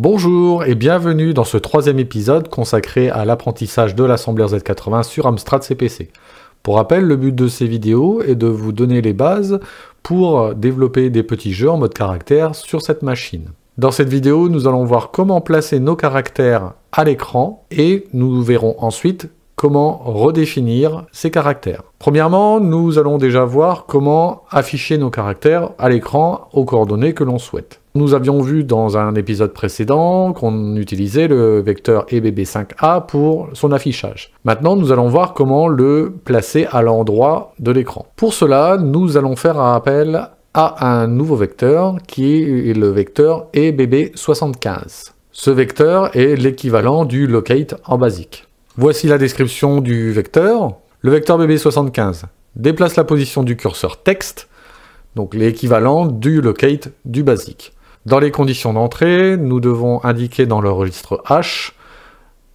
Bonjour et bienvenue dans ce troisième épisode consacré à l'apprentissage de l'assembleur Z80 sur Amstrad CPC. Pour rappel, le but de ces vidéos est de vous donner les bases pour développer des petits jeux en mode caractère sur cette machine. Dans cette vidéo, nous allons voir comment placer nos caractères à l'écran et nous verrons ensuite comment redéfinir ces caractères. Premièrement, nous allons déjà voir comment afficher nos caractères à l'écran aux coordonnées que l'on souhaite. Nous avions vu dans un épisode précédent qu'on utilisait le vecteur EBB5A pour son affichage. Maintenant, nous allons voir comment le placer à l'endroit de l'écran. Pour cela, nous allons faire appel à un nouveau vecteur qui est le vecteur EBB75. Ce vecteur est l'équivalent du locate en basique. Voici la description du vecteur. Le vecteur BB75 déplace la position du curseur texte, donc l'équivalent du locate du basique. Dans les conditions d'entrée, nous devons indiquer dans le registre H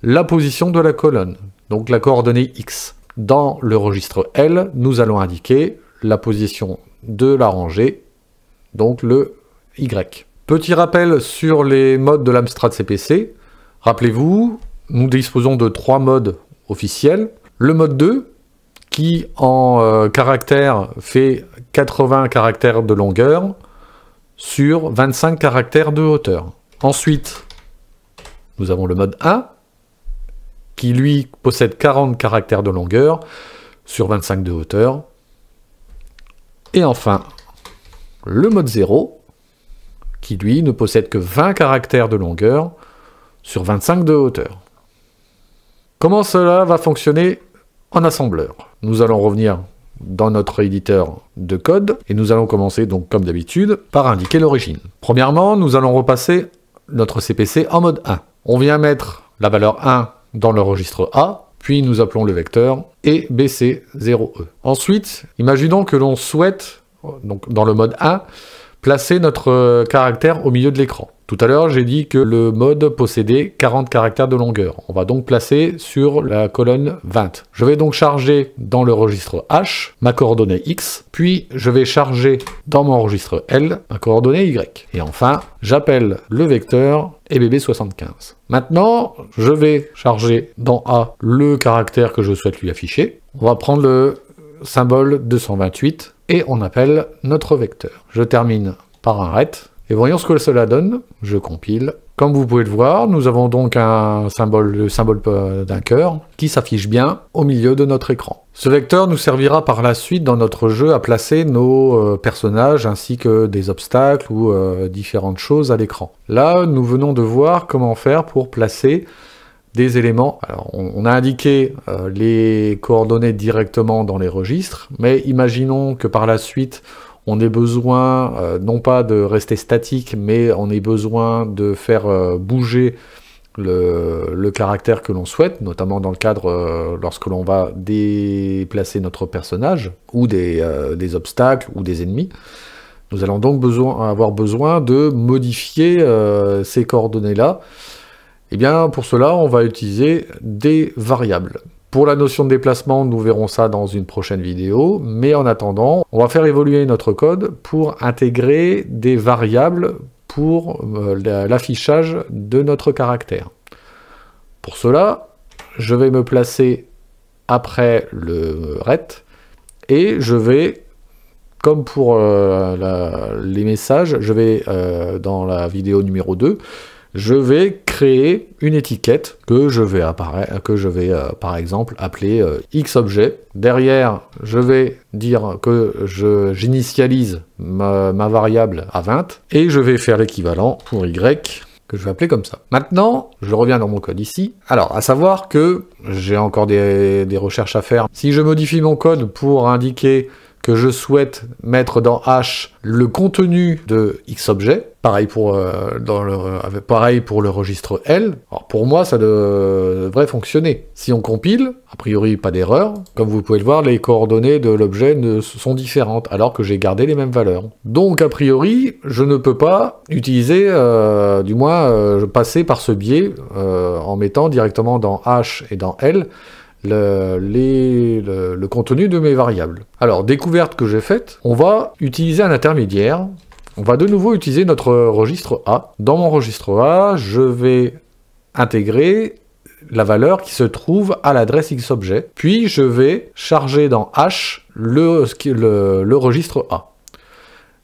la position de la colonne, donc la coordonnée X. Dans le registre L, nous allons indiquer la position de la rangée, donc le Y. Petit rappel sur les modes de l'Amstrad CPC. Rappelez-vous, nous disposons de 3 modes officiels. Le mode 2, qui en caractères fait 80 caractères de longueur sur 25 caractères de hauteur. Ensuite, nous avons le mode 1, qui lui possède 40 caractères de longueur sur 25 de hauteur. Et enfin, le mode 0, qui lui ne possède que 20 caractères de longueur sur 25 de hauteur. Comment cela va fonctionner en assembleur? Nous allons revenir dans notre éditeur de code et nous allons commencer donc comme d'habitude par indiquer l'origine. Premièrement, nous allons repasser notre CPC en mode 1. On vient mettre la valeur 1 dans le registre A, puis nous appelons le vecteur EBC0E. Ensuite, imaginons que l'on souhaite, donc dans le mode 1, placer notre caractère au milieu de l'écran. Tout à l'heure, j'ai dit que le mode possédait 40 caractères de longueur. On va donc placer sur la colonne 20. Je vais donc charger dans le registre H ma coordonnée X, puis je vais charger dans mon registre L ma coordonnée Y. Et enfin, j'appelle le vecteur EBB75. Maintenant, je vais charger dans A le caractère que je souhaite lui afficher. On va prendre le symbole 228 et on appelle notre vecteur. Je termine par un ret. Et voyons ce que cela donne. Je compile. Comme vous pouvez le voir, nous avons donc le symbole d'un cœur qui s'affiche bien au milieu de notre écran. Ce vecteur nous servira par la suite dans notre jeu à placer nos personnages ainsi que des obstacles ou différentes choses à l'écran. Là, nous venons de voir comment faire pour placer des éléments. Alors, on a indiqué les coordonnées directement dans les registres, mais imaginons que par la suite, on ait besoin, non pas de rester statique, mais on ait besoin de faire bouger le caractère que l'on souhaite, notamment dans le cadre lorsque l'on va déplacer notre personnage, ou des obstacles, ou des ennemis. Nous allons donc avoir besoin de modifier ces coordonnées-là. Et bien, pour cela, on va utiliser des variables. Pour la notion de déplacement, nous verrons ça dans une prochaine vidéo, mais en attendant, on va faire évoluer notre code pour intégrer des variables pour l'affichage de notre caractère. Pour cela, je vais me placer après le ret, et je vais, comme pour les messages, je vais, dans la vidéo numéro 2, je vais créer une étiquette que je vais, par exemple appeler XObjet. Derrière, je vais dire que j'initialise ma variable à 20 et je vais faire l'équivalent pour Y que je vais appeler comme ça. Maintenant, je reviens dans mon code ici. Alors, à savoir que j'ai encore des recherches à faire. Si je modifie mon code pour indiquer que je souhaite mettre dans H le contenu de XObjet, pareil pour le registre L. Alors pour moi, ça devrait fonctionner. Si on compile, a priori pas d'erreur. Comme vous pouvez le voir, les coordonnées de l'objet sont différentes, alors que j'ai gardé les mêmes valeurs. Donc a priori, je ne peux pas utiliser, passer par ce biais en mettant directement dans H et dans L le contenu de mes variables. Alors, découverte que j'ai faite, on va utiliser un intermédiaire on va de nouveau utiliser notre registre A. Dans mon registre A, je vais intégrer la valeur qui se trouve à l'adresse XObjet, puis je vais charger dans H le registre A.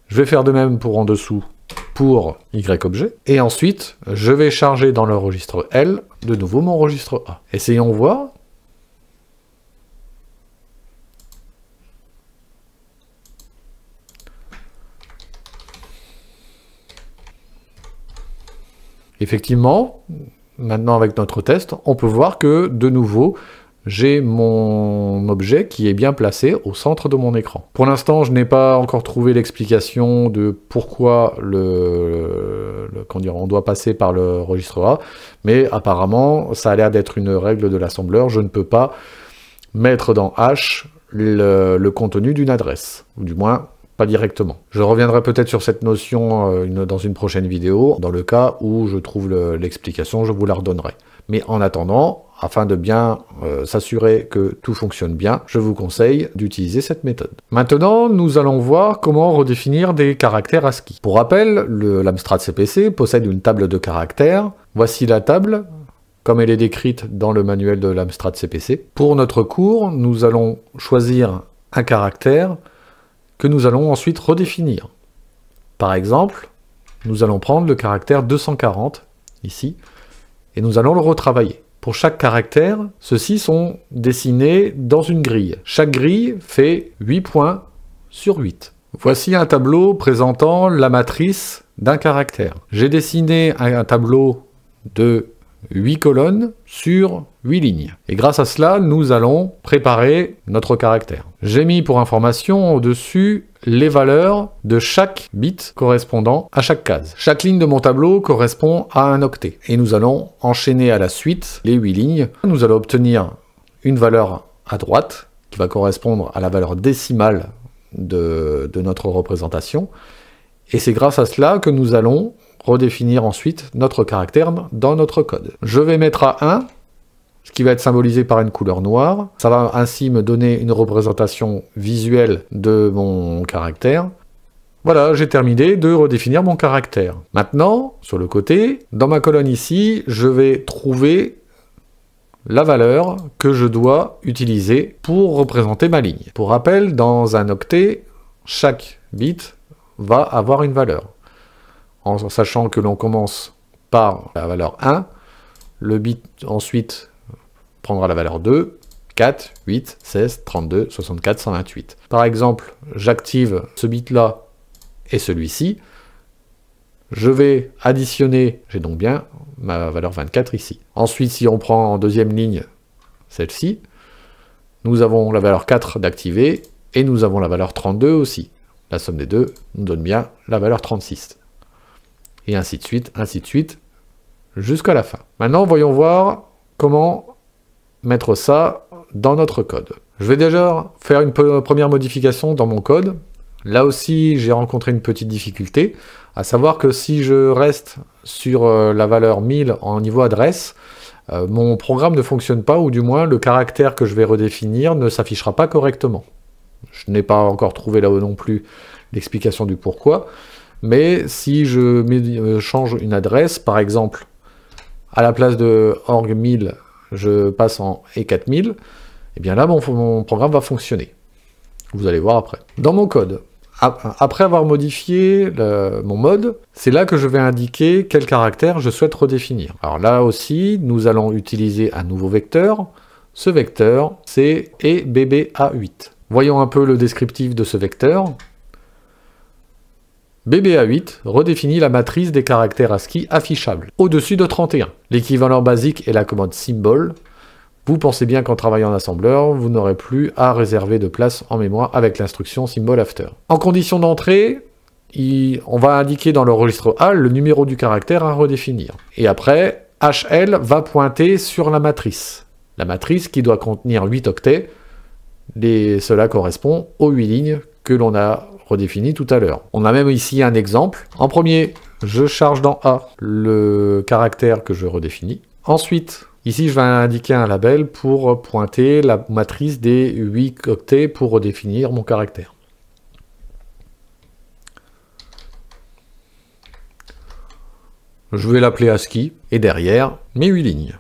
Je vais faire de même pour en dessous pour YObjet, et ensuite je vais charger dans le registre L de nouveau mon registre A. Essayons voir. Effectivement, maintenant avec notre test, on peut voir que de nouveau, j'ai mon objet qui est bien placé au centre de mon écran. Pour l'instant, je n'ai pas encore trouvé l'explication de pourquoi on doit passer par le registre A, mais apparemment, ça a l'air d'être une règle de l'assembleur. Je ne peux pas mettre dans H le contenu d'une adresse, ou du moins pas directement. Je reviendrai peut-être sur cette notion dans une prochaine vidéo. Dans le cas où je trouve l'explication, je vous la redonnerai. Mais en attendant, afin de bien s'assurer que tout fonctionne bien, je vous conseille d'utiliser cette méthode. Maintenant, nous allons voir comment redéfinir des caractères ASCII. Pour rappel, l'Amstrad CPC possède une table de caractères. Voici la table, comme elle est décrite dans le manuel de l'Amstrad CPC. Pour notre cours, nous allons choisir un caractère que nous allons ensuite redéfinir. Par exemple, nous allons prendre le caractère 240, ici, et nous allons le retravailler. Pour chaque caractère, ceux-ci sont dessinés dans une grille. Chaque grille fait 8 points sur 8. Voici un tableau présentant la matrice d'un caractère. J'ai dessiné un tableau de 8 colonnes sur 8 lignes. Et grâce à cela, nous allons préparer notre caractère. J'ai mis pour information au-dessus les valeurs de chaque bit correspondant à chaque case. Chaque ligne de mon tableau correspond à un octet. Et nous allons enchaîner à la suite les 8 lignes. Nous allons obtenir une valeur à droite qui va correspondre à la valeur décimale de notre représentation. Et c'est grâce à cela que nous allons redéfinir ensuite notre caractère dans notre code. Je vais mettre à 1, ce qui va être symbolisé par une couleur noire. Ça va ainsi me donner une représentation visuelle de mon caractère. Voilà, j'ai terminé de redéfinir mon caractère. Maintenant, sur le côté, dans ma colonne ici, je vais trouver la valeur que je dois utiliser pour représenter ma ligne. Pour rappel, dans un octet, chaque bit va avoir une valeur. En sachant que l'on commence par la valeur 1, le bit ensuite prendra la valeur 2, 4, 8, 16, 32, 64, 128. Par exemple, j'active ce bit-là et celui-ci. Je vais additionner, j'ai donc bien ma valeur 24 ici. Ensuite, si on prend en deuxième ligne celle-ci, nous avons la valeur 4 d'activer et nous avons la valeur 32 aussi. La somme des deux nous donne bien la valeur 36. Et ainsi de suite, jusqu'à la fin. Maintenant, voyons voir comment mettre ça dans notre code. Je vais déjà faire une première modification dans mon code. Là aussi, j'ai rencontré une petite difficulté, à savoir que si je reste sur la valeur 1000 en niveau adresse, mon programme ne fonctionne pas, ou du moins le caractère que je vais redéfinir ne s'affichera pas correctement. Je n'ai pas encore trouvé là non plus l'explication du pourquoi, mais si je change une adresse, par exemple, à la place de org 1000, je passe en E4000, et bien là, mon programme va fonctionner. Vous allez voir après. Dans mon code, après avoir modifié mon mode, c'est là que je vais indiquer quel caractère je souhaite redéfinir. Alors là aussi, nous allons utiliser un nouveau vecteur. Ce vecteur, c'est EBBA8. Voyons un peu le descriptif de ce vecteur. BBA8 redéfinit la matrice des caractères ASCII affichables, au-dessus de 31. L'équivalent basique est la commande symbol. Vous pensez bien qu'en travaillant en assembleur, vous n'aurez plus à réserver de place en mémoire avec l'instruction symbol after. En condition d'entrée, on va indiquer dans le registre A le numéro du caractère à redéfinir. Et après, HL va pointer sur la matrice. La matrice qui doit contenir 8 octets. Cela correspond aux 8 lignes que l'on a redéfinies tout à l'heure. On a même ici un exemple. En premier, je charge dans A le caractère que je redéfinis. Ensuite, ici, je vais indiquer un label pour pointer la matrice des 8 octets pour redéfinir mon caractère. Je vais l'appeler ASCII, et derrière, mes 8 lignes.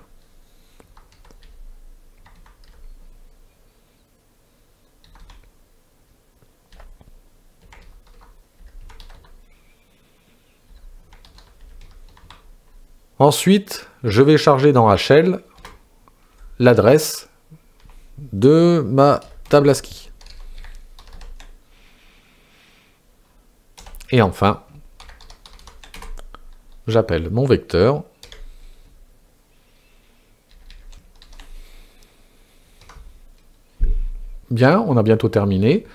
Ensuite, je vais charger dans HL l'adresse de ma table ASCII. Et enfin, j'appelle mon vecteur. Bien, on a bientôt terminé.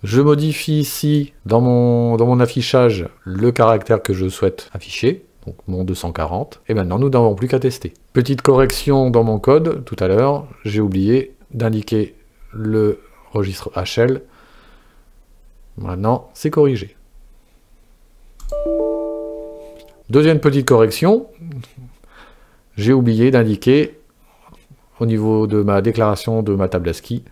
Je modifie ici, dans mon affichage, le caractère que je souhaite afficher, donc mon 240. Et maintenant, nous n'avons plus qu'à tester. Petite correction dans mon code, tout à l'heure, j'ai oublié d'indiquer le registre HL. Maintenant, c'est corrigé. Deuxième petite correction, j'ai oublié d'indiquer au niveau de ma déclaration de ma table ASCII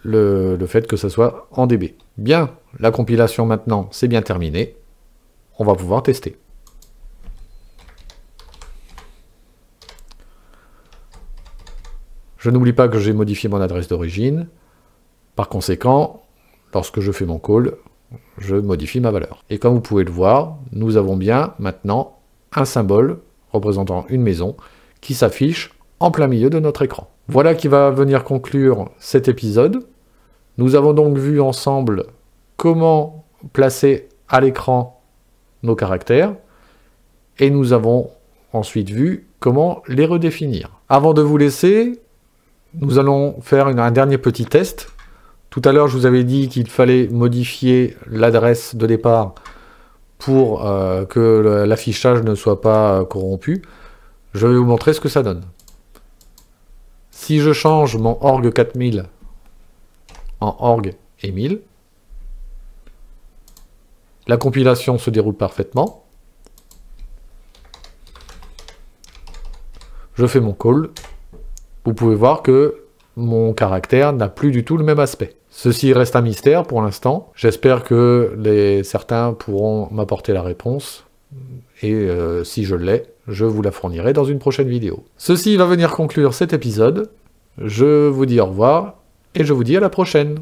le fait que ça soit en dB. Bien, la compilation maintenant c'est bien terminé, on va pouvoir tester. Je n'oublie pas que j'ai modifié mon adresse d'origine, par conséquent, lorsque je fais mon call, je modifie ma valeur. Et comme vous pouvez le voir, nous avons bien maintenant un symbole représentant une maison qui s'affiche en plein milieu de notre écran. Voilà qui va venir conclure cet épisode. Nous avons donc vu ensemble comment placer à l'écran nos caractères et nous avons ensuite vu comment les redéfinir. Avant de vous laisser, nous allons faire un dernier petit test. Tout à l'heure, je vous avais dit qu'il fallait modifier l'adresse de départ pour que l'affichage ne soit pas corrompu. Je vais vous montrer ce que ça donne. Si je change mon org 4000 en org et 1000, la compilation se déroule parfaitement. Je fais mon call. Vous pouvez voir que mon caractère n'a plus du tout le même aspect. Ceci reste un mystère pour l'instant. J'espère que certains pourront m'apporter la réponse. Et si je l'ai, je vous la fournirai dans une prochaine vidéo. Ceci va venir conclure cet épisode. Je vous dis au revoir et je vous dis à la prochaine.